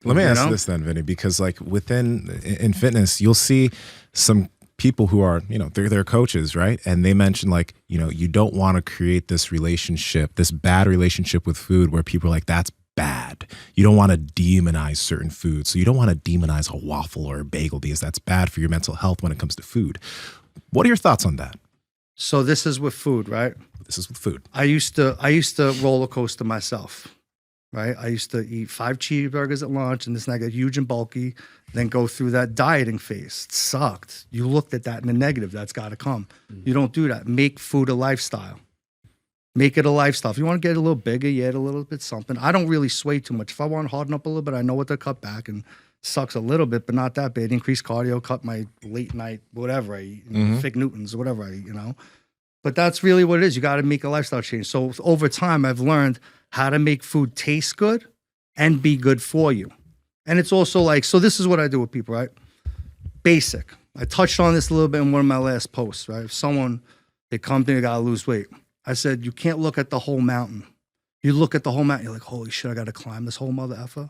Let me ask this then, Vinny, because like in fitness, you'll see some people who are, they're coaches, right? And they mention like, you don't want to create this relationship, this bad relationship with food where people are like, that's bad. You don't want to demonize certain foods. So you don't want to demonize a waffle or a bagel because that's bad for your mental health when it comes to food. What are your thoughts on that? So this is with food, right? This is with food. I used to roller coaster myself, right? I used to eat 5 cheeseburgers at lunch and this and I get huge and bulky, then go through that dieting phase. It sucked. You looked at that in the negative. That's got to come. You don't do that. Make food a lifestyle. Make it a lifestyle. If you want to get a little bigger, you add a little bit something. I don't really sway too much. If I want to harden up a little bit, I know what to cut back and sucks a little bit, but not that bad. Increase cardio, cut my late night, whatever I eat, Fig Newtons, whatever I eat, But that's really what it is. You got to make a lifestyle change. So over time, I've learned how to make food taste good and be good for you. And it's also like, so this is what I do with people, right? Basic. I touched on this a little bit in one of my last posts, right? If someone, they come to me, got to lose weight. I said, you can't look at the whole mountain. You look at the whole mountain, you're like, holy shit, I got to climb this whole mother effer,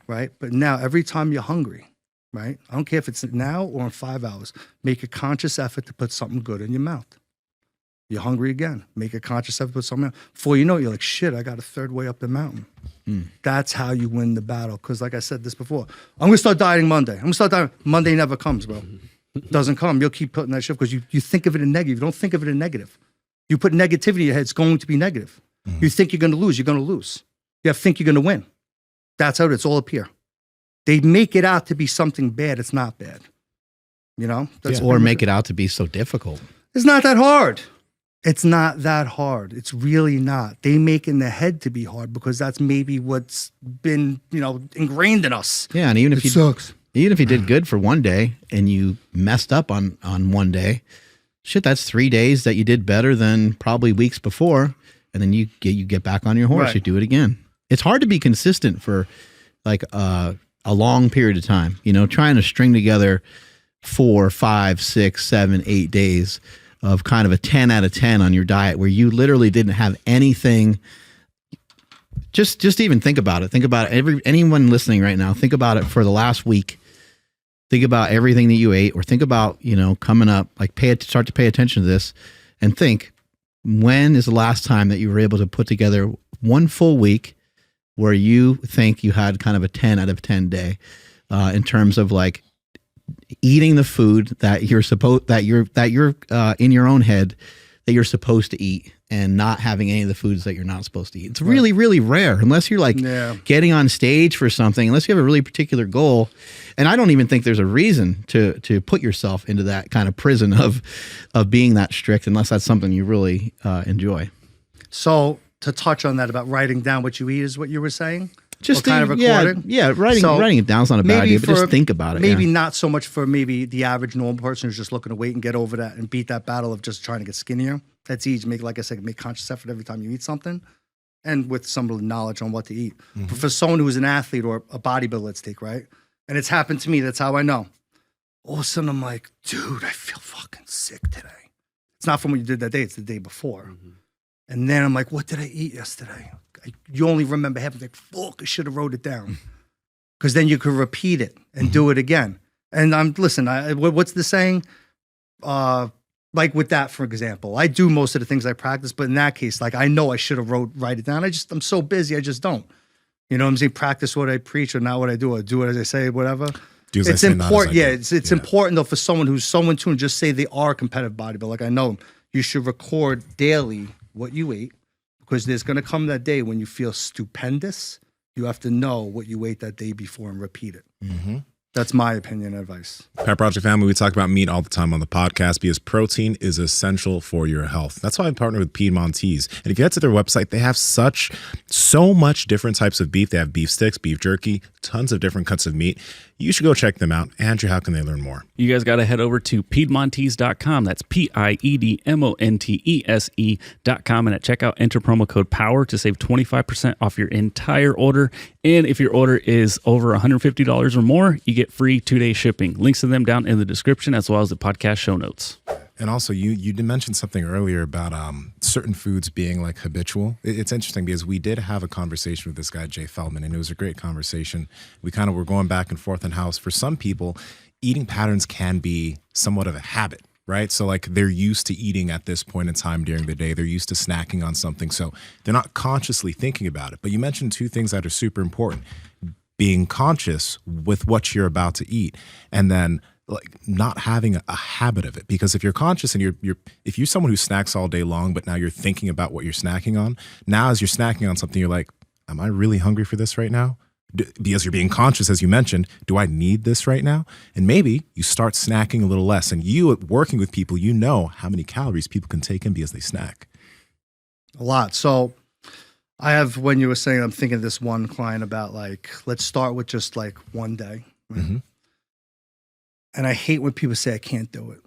right? But now, every time you're hungry, right? I don't care if it's now or in 5 hours, make a conscious effort to put something good in your mouth. You're hungry again, make a conscious effort to put something out. Before you know it, you're like, shit, I got a third way up the mountain. That's how you win the battle. Because like I said this before, I'm going to start dieting Monday. I'm going to start dieting. Monday never comes, bro. Doesn't come. You'll keep putting that shit because you think of it in negative. You don't think of it in negative. You put negativity in your head, it's going to be negative. You think you're going to lose, you're going to lose. You think you're going to win. That's how it's all up here. They make it out to be something bad. It's not bad. That's or make it out to be so difficult. It's not that hard. It's not that hard. It's really not. They make in the head to be hard because that's maybe what's been, ingrained in us. Yeah, and even if sucks. Even if you did good for one day and you messed up on one day, shit, that's 3 days that you did better than probably weeks before. And then you get back on your horse, You do it again. It's hard to be consistent for like a long period of time, trying to string together 4, 5, 6, 7, 8 days of kind of a 10 out of 10 on your diet where you literally didn't have anything. Just even think about it. Think about it. Anyone listening right now, think about it for the last week. Think about everything that you ate, or think about, coming up, like start to pay attention to this and think, when is the last time that you were able to put together one full week where you think you had kind of a 10 out of 10 day in terms of like eating the food that you're in your own head that you're supposed to eat and not having any of the foods that you're not supposed to eat. It's really, really rare unless you're like getting on stage for something, unless you have a really particular goal. And I don't even think there's a reason to put yourself into that kind of prison of being that strict unless that's something you really enjoy. So to touch on that about writing down what you eat is what you were saying? Just kind of recording? Yeah, writing it down is not a bad idea, but just think about it. Maybe not so much for maybe the average normal person who's just looking to wait and get over that and beat that battle of just trying to get skinnier. That's easy. Like I said, make conscious effort every time you eat something and with some knowledge on what to eat. But for someone who's an athlete or a bodybuilder, let's take, right? And it's happened to me. That's how I know. All of a sudden, I'm like, dude, I feel fucking sick today. It's not from what you did that day. It's the day before. And then I'm like, what did I eat yesterday? You only remember half of it. Fuck, I should have wrote it down. Because then you could repeat it and do it again. And what's the saying? Like with that, for example, I do most of the things I practice, but in that case, like I know I should have write it down. I'm so busy, I just don't. You know what I'm saying? Practice what I preach or not what I do. I do it as I say, whatever. It's important. Yeah, it's important though for someone who's so in tune. Just say they are a competitive bodybuilder. Like I know you should record daily what you ate because there's going to come that day when you feel stupendous. You have to know what you ate that day before and repeat it. That's my opinion and advice. Pet Project family, we talk about meat all the time on the podcast because protein is essential for your health. That's why I partner with Piedmontese. And if you head to their website, they have so much different types of beef. They have beef sticks, beef jerky, tons of different cuts of meat. You should go check them out. Andrew, how can they learn more? You guys got to head over to Piedmontese.com. That's Piedmontese.com. And at checkout, enter promo code POWER to save 25% off your entire order And if your order is over $150 or more, you get free 2-day shipping. Links to them down in the description as well as the podcast show notes. And also, you did mention something earlier about certain foods being like habitual. It's interesting because we did have a conversation with this guy, Jay Feldman, and it was a great conversation. We kind of were going back and forth on how, for some people, eating patterns can be somewhat of a habit, right? So like they're used to eating at this point in time during the day. They're used to snacking on something. So they're not consciously thinking about it. But you mentioned two things that are super important. Being conscious with what you're about to eat, and then like not having a habit of it. Because if you're conscious and if you're someone who snacks all day long, but now you're thinking about what you're snacking on, now as you're snacking on something, you're like, am I really hungry for this right now? Because you're being conscious, as you mentioned, do I need this right now? And maybe you start snacking a little less. And you, working with people, you know how many calories people can take in because they snack. A lot. So I have, when you were saying, I'm thinking of this one client about like, let's start with just like one day. Right? Mm-hmm. And I hate when people say, I can't do it.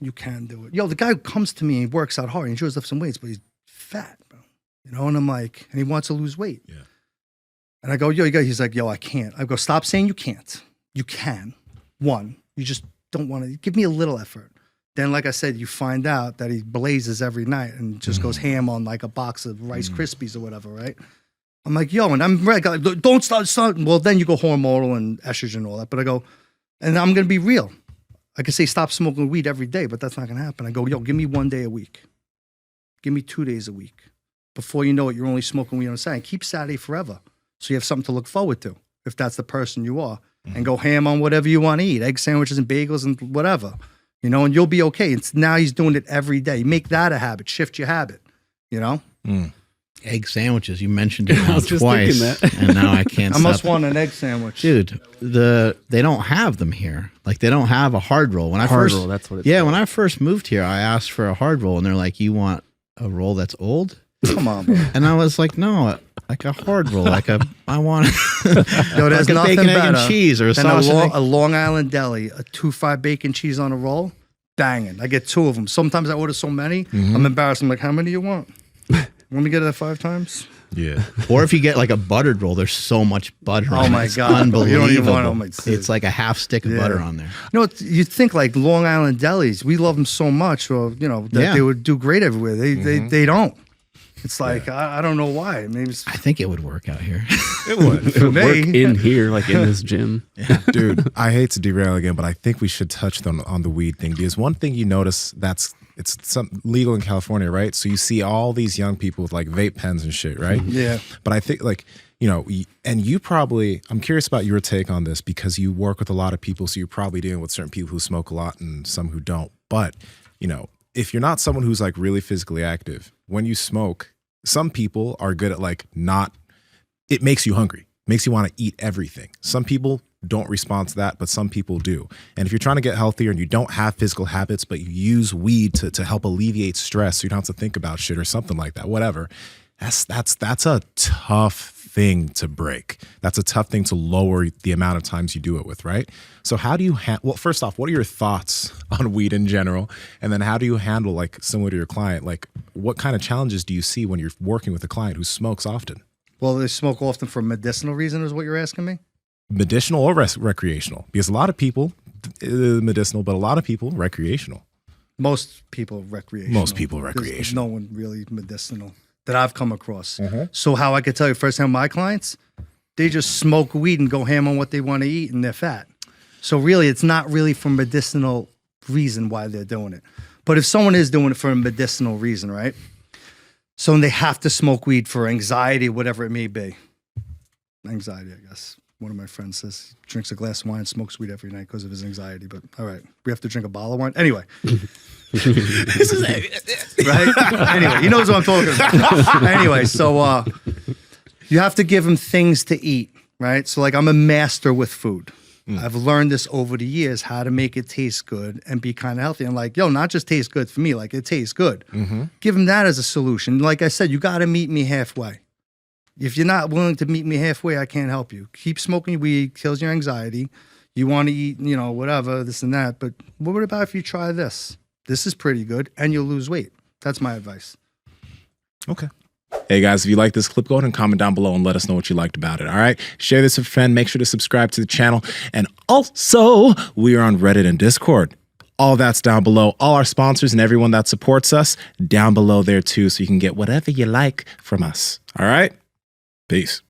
You can do it. Yo, the guy who comes to me and works out hard, and he shows lift some weights, but he's fat, bro. You know, and I'm like, and he wants to lose weight. Yeah. And I go, yo, he's like, yo, I can't. I go, stop saying you can't. You can. One, you just don't want to. Give me a little effort. Then, like I said, you find out that he blazes every night and just goes ham on like a box of Rice Krispies or whatever, right? I'm like, yo, and I'm ready. Don't start. Well, then you go hormonal and estrogen and all that. But I go, and I'm going to be real. I could say stop smoking weed every day, but that's not going to happen. I go, yo, give me 1 day a week. Give me 2 days a week. Before you know it, you're only smoking weed on Saturday. Keep Saturday forever. So you have something to look forward to, if that's the person you are. And go ham on whatever you want to eat, egg sandwiches and bagels and whatever. You know, and you'll be okay. It's, now he's doing it every day. Make that a habit. Shift your habit, you know? Egg sandwiches. You mentioned it I was just twice, thinking that. and now I can't I stop. must want an egg sandwich. Dude, they don't have them here. Like they don't have a hard roll. When I Hard first, roll, that's what it's yeah, called. when I first moved here, I asked for a hard roll, and they're like, "You want a roll that's old?" Come on, bro. And I was like, "No, like a hard roll, I want Yo, there's like a nothing bacon, egg, and better cheese or a than sausage." a Long Island deli, a 2-5 bacon cheese on a roll. Banging. I get 2 of them. Sometimes I order so many, I'm embarrassed. I'm like, how many do you want? Let me get it 5 times. Yeah. Or if you get like a buttered roll, there's so much butter. Oh on my it. It's God. unbelievable! You don't even want it on my teeth. It's like a half stick of Yeah. butter on there. You know, you'd think like Long Island delis, we love them so much, or you know, that Yeah. they would do great everywhere. They don't. It's like I don't know why. Maybe it's, I think it would work out here. It would. for me. Work in here, like in this gym. Dude, I hate to derail again, but I think we should touch on the weed thing, because one thing you notice it's some legal in California, right? So you see all these young people with like vape pens and shit, right? Yeah. But I think like, you know, and you probably, I'm curious about your take on this because you work with a lot of people, so you're probably dealing with certain people who smoke a lot and some who don't. But, you know, if you're not someone who's like really physically active, when you smoke, some people are good at like it makes you hungry, makes you want to eat everything. Some people don't respond to that, but some people do. And if you're trying to get healthier and you don't have physical habits, but you use weed to help alleviate stress so you don't have to think about shit or something like that, whatever, that's a tough thing to break. That's a tough thing to lower the amount of times you do it with, right? So how do you, well, first off, what are your thoughts on weed in general? And then how do you handle, like, similar to your client, like what kind of challenges do you see when you're working with a client who smokes often? Well, they smoke often for medicinal reason, is what you're asking me? Medicinal or recreational? Because a lot of people, medicinal, but a lot of people, recreational. Most people recreational. There's recreational. no one really medicinal that I've come across. So how I could tell you firsthand, my clients, they just smoke weed and go ham on what they want to eat, and they're fat. So really, it's not really for medicinal reason why they're doing it. But if someone is doing it for a medicinal reason, right? So they have to smoke weed for anxiety, whatever it may be. Anxiety, I guess. One of my friends says he drinks a glass of wine, smokes weed every night because of his anxiety. But all right, we have to drink a bottle of wine. Anyway. Right? Anyway, he knows what I'm talking about. Anyway, so you have to give him things to eat, right? So like I'm a master with food. I've learned this over the years, how to make it taste good and be kind of healthy. And like, yo, not just taste good for me, like it tastes good. Give him that as a solution. Like I said, you got to meet me halfway. If you're not willing to meet me halfway, I can't help you. Keep smoking weed, kills your anxiety. You want to eat, you know, whatever, this and that. But what about if you try this? This is pretty good, and you'll lose weight. That's my advice. Okay. Hey guys, if you like this clip, go ahead and comment down below and let us know what you liked about it. All right. Share this with a friend. Make sure to subscribe to the channel. And also, we are on Reddit and Discord. All that's down below. All our sponsors and everyone that supports us down below there too. So you can get whatever you like from us. All right. Peace.